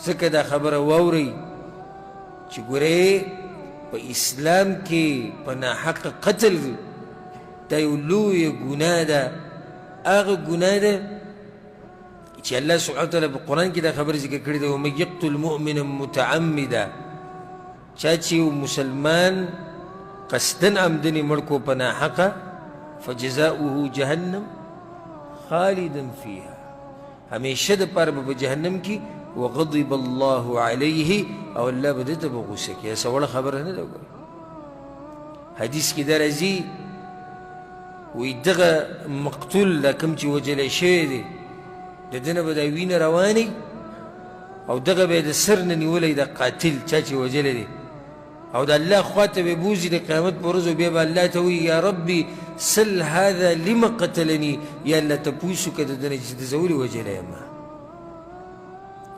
ځکه دا خبره واورئ چې ګورئ په اسلام کې په ناحقه قتل دا یو لویه ګناه ده. هغه ګناه ده چې الله سبحانه وتعالی په قرآن کې دا خبره ذکر کړې ده، ومن یقتل مؤمنا متعمدا، چا چې یو مسلمان قصدن عمدنې مړ کو په ناحقه، فجزاؤه جهنم خالدا فيها، همیشه دپاره به په جهنم کې، وغضب الله علیه، او الله به ده ته به غوسه کړي. څه وړه خبره نه ده. حدیث کې دا راځي وایي دغه مقتول دا کوم چې وجلی شوی دی د ده نه به دا وینه روانې او دغه به یې د سر نه نیولی د قاتل چا چې وجلی دی او د الله خوا ته به بوځي د قیامت په ورځ، بیا به الله ته وایي یا ربي سل هذا لم قتلني، یا الله تپوس وکړه د ده نه چې د زه ولې وجلی یم.